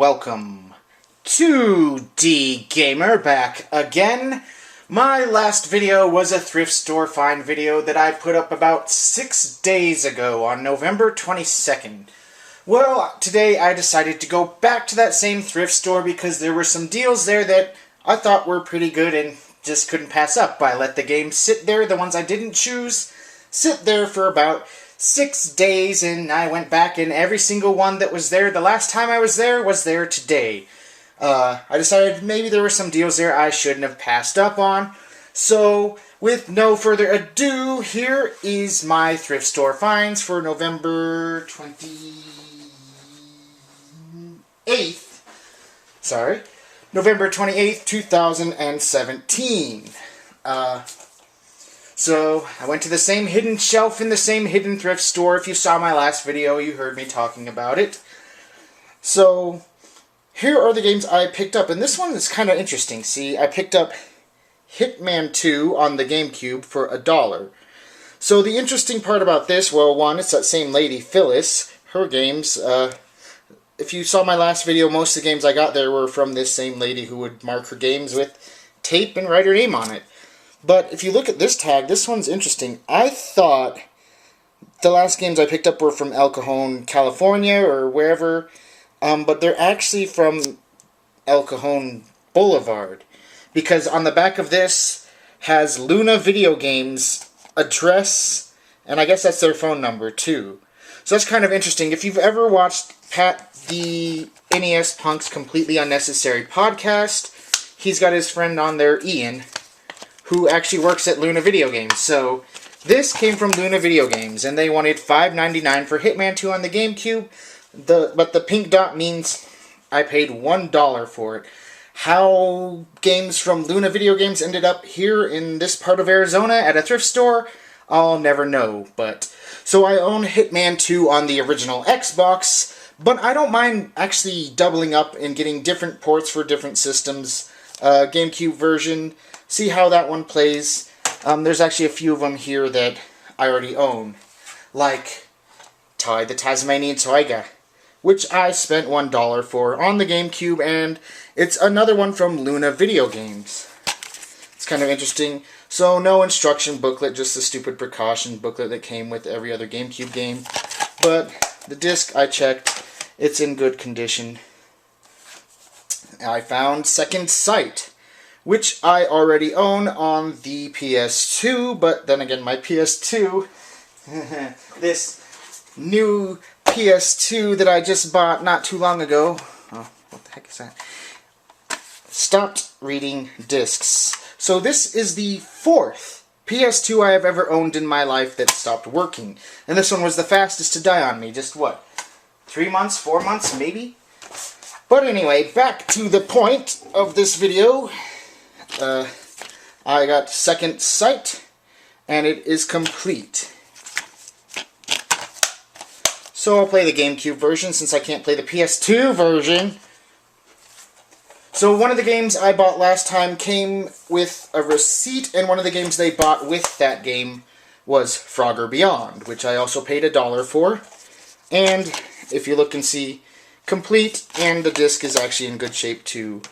welcome to D Gamer back again. My last video was a thrift store find video that I put up about 6 days ago on November 22nd. Well, today I decided to go back to that same thrift store because there were some deals there that I thought were pretty good and just couldn't pass up. I let the game sit there, the ones I didn't choose, sit there for about 6 days, and I went back and every single one that was there the last time I was there today. I decided maybe there were some deals there I shouldn't have passed up on. So, with no further ado, here is my thrift store finds for November 28th. November 28th, 2017. So, I went to the same hidden shelf in the same hidden thrift store. If you saw my last video, you heard me talking about it. So, here are the games I picked up, and this one is kind of interesting. See, I picked up Hitman 2 on the Gamecube for $1. So, the interesting part about this, well, one, it's that same lady, Phyllis. Her games, if you saw my last video, most of the games I got there were from this same lady who would mark her games with tape and write her name on it. But if you look at this tag, this one's interesting. I thought the last games I picked up were from El Cajon, California, or wherever, but they're actually from El Cajon Boulevard, because on the back of this has Luna Video Games address, and I guess that's their phone number too. So that's kind of interesting. If you've ever watched Pat the NES Punk's Completely Unnecessary podcast, he's got his friend on there, Ian, who actually works at Luna Video Games. So, this came from Luna Video Games, and they wanted $5.99 for Hitman 2 on the GameCube, but the pink dot means I paid $1 for it. How games from Luna Video Games ended up here in this part of Arizona at a thrift store, I'll never know. So I own Hitman 2 on the original Xbox, but I don't mind actually doubling up and getting different ports for different systems. GameCube version, see how that one plays. There's actually a few of them here that I already own, like Ty the Tasmanian Tiger, which I spent $1 for on the GameCube, and it's another one from Luna Video Games. It's kind of interesting. So, no instruction booklet, just the stupid precaution booklet that came with every other GameCube game. But the disc, I checked, it's in good condition. I found Second Sight, which I already own on the PS2, but then again, my PS2, this new PS2 that I just bought not too long ago, oh, what the heck is that, stopped reading discs. So this is the 4th PS2 I have ever owned in my life that stopped working. And this one was the fastest to die on me. Just what, 3 months, 4 months, maybe? But anyway, back to the point of this video. I got Second Sight, and it is complete. So I'll play the GameCube version since I can't play the PS2 version. So one of the games I bought last time came with a receipt, and one of the games they bought with that game was Frogger Beyond, which I also paid $1 for. And if you look and see, complete, and the disc is actually in good shape too.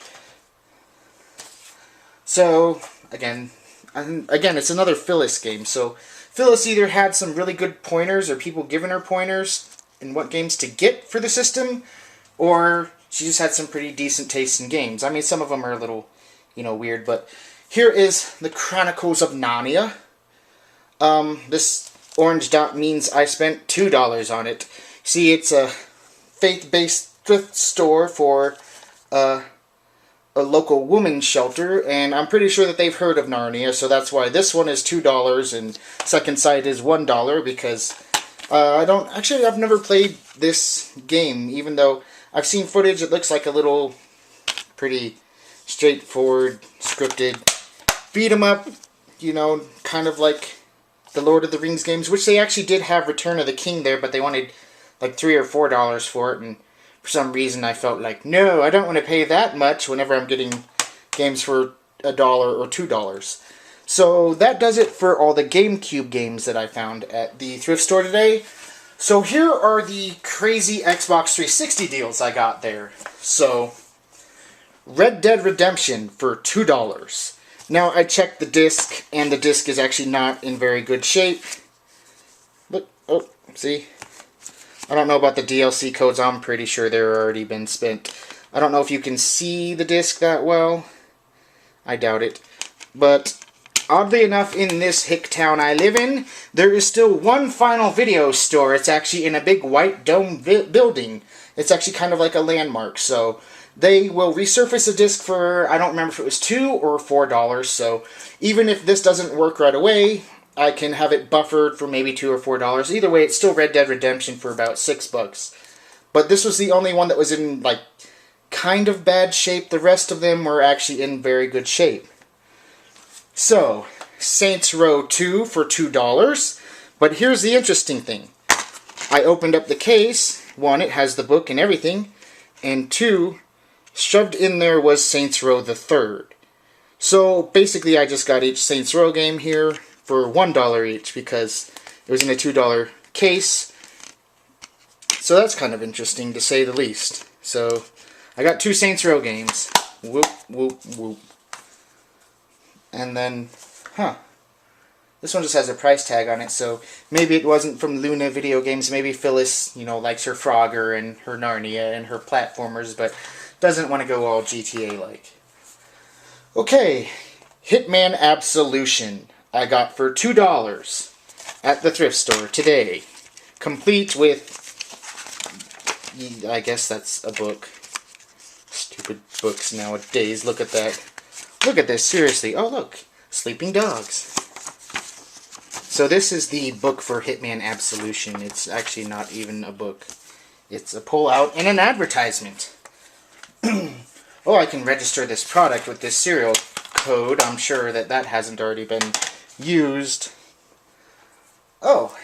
So, again, it's another Phyllis game. So, Phyllis either had some really good pointers, or people giving her pointers in what games to get for the system, or she just had some pretty decent taste in games. I mean, some of them are a little, weird, but here is the Chronicles of Narnia. This orange dot means I spent $2 on it. See, it's a faith-based thrift store for a local women's shelter, and I'm pretty sure that they've heard of Narnia, so that's why this one is $2 and Second Sight is $1, because I've never played this game, even though I've seen footage. It looks like a little pretty straightforward, scripted beat 'em up, kind of like the Lord of the Rings games, which they actually did have Return of the King there, but they wanted like $3 or $4 for it, and for some reason I felt like, no, I don't want to pay that much whenever I'm getting games for $1 or $2. So that does it for all the GameCube games that I found at the thrift store today. So here are the crazy Xbox 360 deals I got there. So, Red Dead Redemption for $2. Now, I checked the disc, and the disc is actually not in very good shape. Look, oh, see? I don't know about the DLC codes. I'm pretty sure they're already been spent. I don't know if you can see the disc that well. I doubt it. But, oddly enough, in this hick town I live in, there is still one final video store. It's actually in a big white dome building. It's actually kind of like a landmark, so they will resurface a disc for, I don't remember if it was $2 or $4, so even if this doesn't work right away, I can have it buffered for maybe $2 or $4. Either way, it's still Red Dead Redemption for about $6. But this was the only one that was in, like, kind of bad shape. The rest of them were actually in very good shape. So, Saints Row 2 for $2. But here's the interesting thing. I opened up the case. One, it has the book and everything. And two, shoved in there was Saints Row the Third. So, basically, I just got each Saints Row game here for $1 each because it was in a $2 case. So that's kind of interesting, to say the least. So, I got 2 Saints Row games. Whoop, whoop, whoop. And then, this one just has a price tag on it, so maybe it wasn't from Luna Video Games. Maybe Phyllis, you know, likes her Frogger and her Narnia and her platformers, but doesn't want to go all GTA-like. Okay, Hitman Absolution. I got for $2 at the thrift store today. Complete with, I guess that's a book. Stupid books nowadays. Look at that. Look at this, seriously. Oh, look. Sleeping Dogs. So this is the book for Hitman Absolution. It's actually not even a book. It's a pull-out and an advertisement. Oh, I can register this product with this serial code. I'm sure that that hasn't already been used. Oh.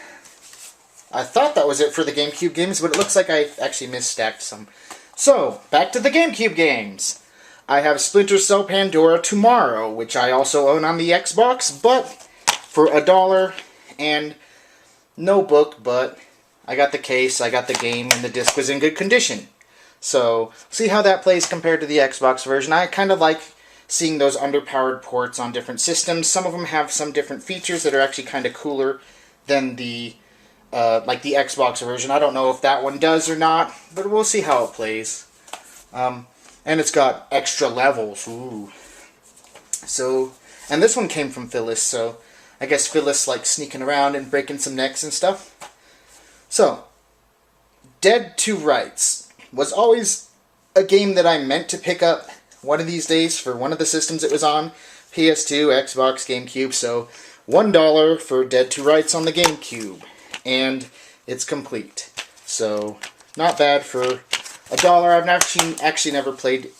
I thought that was it for the Gamecube games, but it looks like I actually misstacked some. So, back to the Gamecube games. I have Splinter Cell Pandora Tomorrow, which I also own on the Xbox, but for $1, and no book, but I got the case, I got the game, and the disc was in good condition. So, see how that plays compared to the Xbox version. I kind of like seeing those underpowered ports on different systems. Some of them have some different features that are actually kind of cooler than the like the Xbox version. I don't know if that one does or not, but we'll see how it plays. And it's got extra levels. Ooh. So, and this one came from Phyllis, so I guess Phyllis likes sneaking around and breaking some necks and stuff. So, Dead to Rights was always a game that I meant to pick up one of these days for one of the systems it was on. PS2, Xbox, Gamecube, so $1 for Dead to Rights on the Gamecube. And it's complete. So, not bad for $1. I've actually never played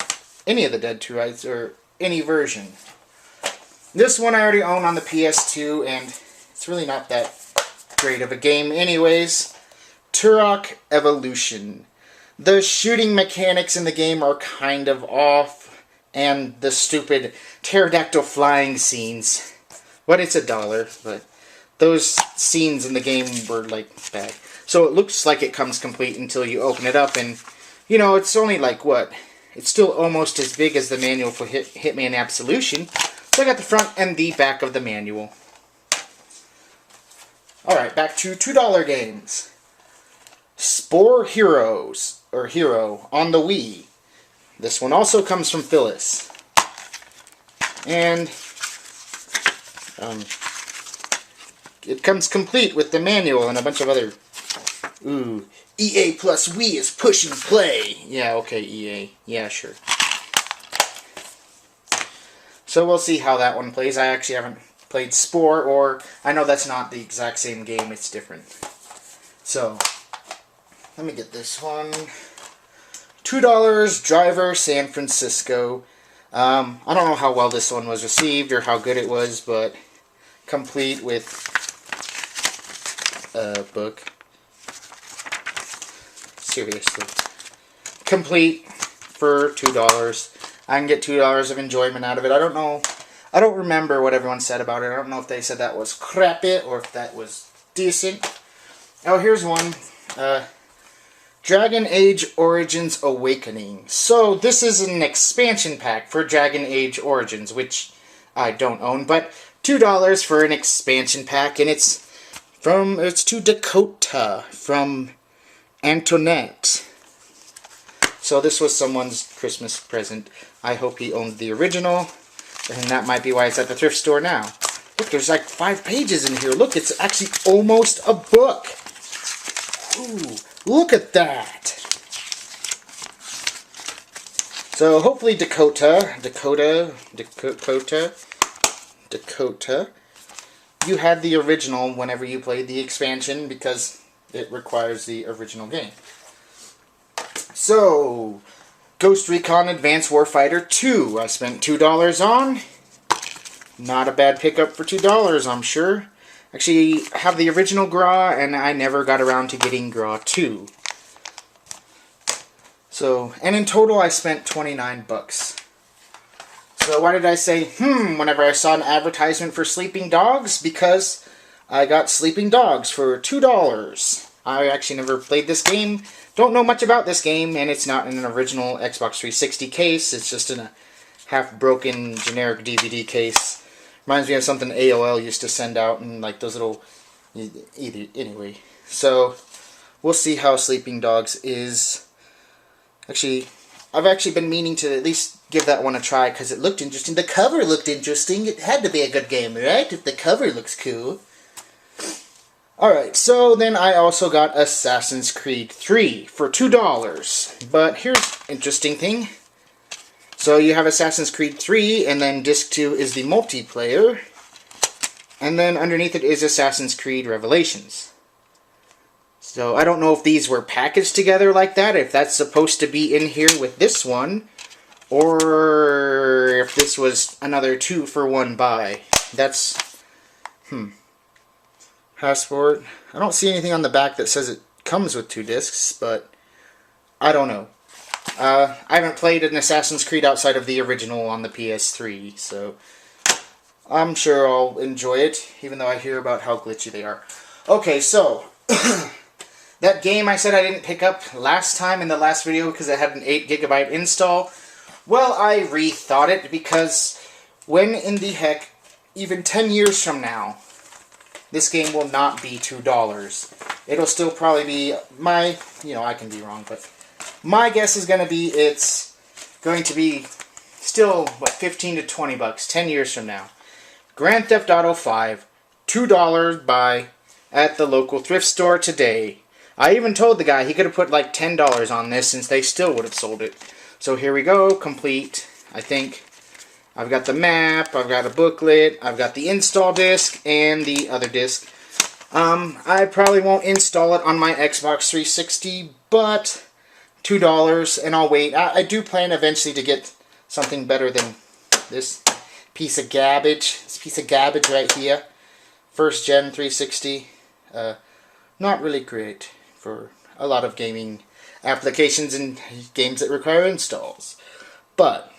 any of the Dead to Rights, or any version. This one I already own on the PS2, and it's really not that great of a game anyways. Turok Evolution. The shooting mechanics in the game are kind of off, and the stupid pterodactyl flying scenes. But it's $1, but those scenes in the game were, like, bad. So it looks like it comes complete until you open it up, and, you know, it's only like, what? It's still almost as big as the manual for Hitman Absolution. So I got the front and the back of the manual. Alright, back to $2 games. Spore Heroes, or Hero, on the Wii. This one also comes from Phyllis. And it comes complete with the manual and a bunch of other... Ooh, EA plus Wii is push and play. Yeah, okay, EA. Yeah, sure. So we'll see how that one plays. I actually haven't played Spore, or... I know that's not the exact same game, it's different. So, let me get this one. $2, Driver, San Francisco. I don't know how well this one was received, or how good it was, but... complete with a book. Seriously. Complete for $2. I can get $2 of enjoyment out of it. I don't know. I don't remember what everyone said about it. I don't know if they said that was crappy or if that was decent. Oh, here's one. Dragon Age Origins Awakening. So this is an expansion pack for Dragon Age Origins, which I don't own, but $2 for an expansion pack, and it's to Dakota from Antoinette. So this was someone's Christmas present. I hope he owned the original, and that might be why it's at the thrift store now. Look, there's like 5 pages in here. Look, it's actually almost a book. Ooh, look at that. So hopefully Dakota, you had the original whenever you played the expansion, because it requires the original game. So, Ghost Recon Advanced Warfighter 2, I spent $2 on. Not a bad pickup for $2, I'm sure. Actually, I have the original GRA, and I never got around to getting GRA 2. So, and in total I spent 29 bucks. So why did I say, whenever I saw an advertisement for Sleeping Dogs? Because I got Sleeping Dogs for $2. I actually never played this game, don't know much about this game, and it's not in an original Xbox 360 case. It's just in a half-broken generic DVD case. Reminds me of something AOL used to send out in like those little... Anyway, so we'll see how Sleeping Dogs is. Actually, I've actually been meaning to at least give that one a try because it looked interesting. The cover looked interesting. It had to be a good game, right? If the cover looks cool. Alright, so then I also got Assassin's Creed 3 for $2. But here's an interesting thing. So you have Assassin's Creed 3, and then Disc 2 is the multiplayer. And then underneath it is Assassin's Creed Revelations. So I don't know if these were packaged together like that, if that's supposed to be in here with this one, or if this was another 2-for-1 buy. That's, Passport. I don't see anything on the back that says it comes with 2 discs, but I don't know. I haven't played an Assassin's Creed outside of the original on the PS3, so I'm sure I'll enjoy it, even though I hear about how glitchy they are. Okay, so that game I said I didn't pick up last time in the last video because it had an 8GB install. Well, I rethought it because when in the heck, even 10 years from now, this game will not be $2. It'll still probably be I can be wrong, but my guess is going to be it's going to be still, what, 15 to 20 bucks 10 years from now. Grand Theft Auto 5, $2 buy at the local thrift store today. I even told the guy he could have put like $10 on this since they still would have sold it. So here we go, complete. I think I've got the map, I've got a booklet, I've got the install disc, and the other disc. I probably won't install it on my Xbox 360, but $2, and I'll wait. I do plan eventually to get something better than this piece of garbage. This piece of garbage right here. First gen 360. Not really great for a lot of gaming applications and games that require installs. But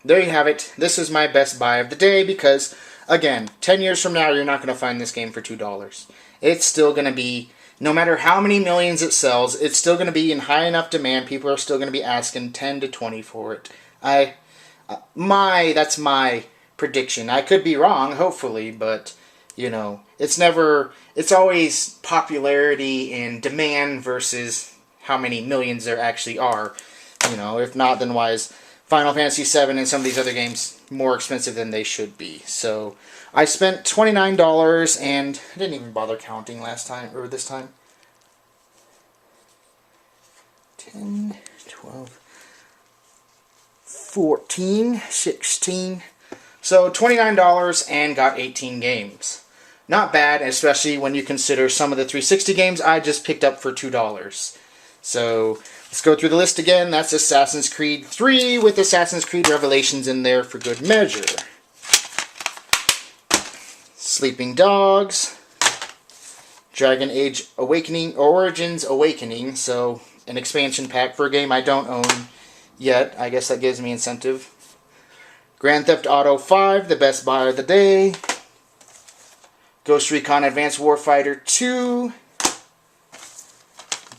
there you have it. This is my best buy of the day because, again, 10 years from now, you're not going to find this game for $2. It's still going to be, no matter how many millions it sells, it's still going to be in high enough demand. People are still going to be asking 10 to 20 for it. That's my prediction. I could be wrong, hopefully, but, it's always popularity and demand versus how many millions there actually are. If not, then why is Final Fantasy VII and some of these other games more expensive than they should be? So I spent $29 and I didn't even bother counting last time, or this time. 10, 12, 14, 16. So $29 and got 18 games. Not bad, especially when you consider some of the 360 games I just picked up for $2. So let's go through the list again. That's Assassin's Creed 3 with Assassin's Creed Revelations in there for good measure. Sleeping Dogs. Dragon Age Origins Awakening. So an expansion pack for a game I don't own yet. I guess that gives me incentive. Grand Theft Auto 5, the best buy of the day. Ghost Recon Advanced Warfighter 2.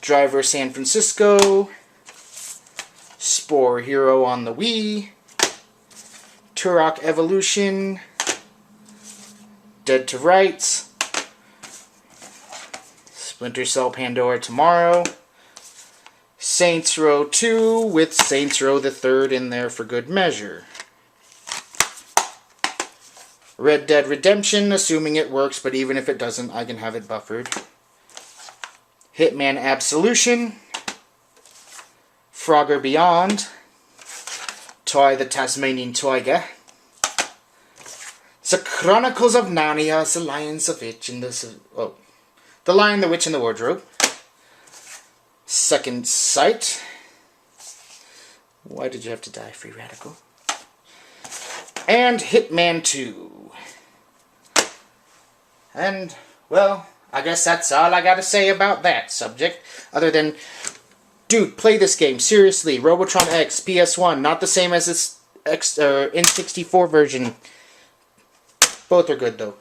Driver San Francisco, Spore Hero on the Wii, Turok Evolution, Dead to Rights, Splinter Cell Pandora Tomorrow, Saints Row 2 with Saints Row the Third in there for good measure. Red Dead Redemption, assuming it works, but even if it doesn't, I can have it buffered. Hitman Absolution, Frogger Beyond, Toy the Tasmanian Tiger, The Chronicles of Narnia, The Lion, the Witch, and The Lion, the Witch, and the Wardrobe, Second Sight. Why did you have to die, Free Radical? And Hitman 2. And, well, I guess that's all I gotta say about that subject. Other than, dude, play this game. Seriously. Robotron X, PS1. Not the same as this N64 version. Both are good, though.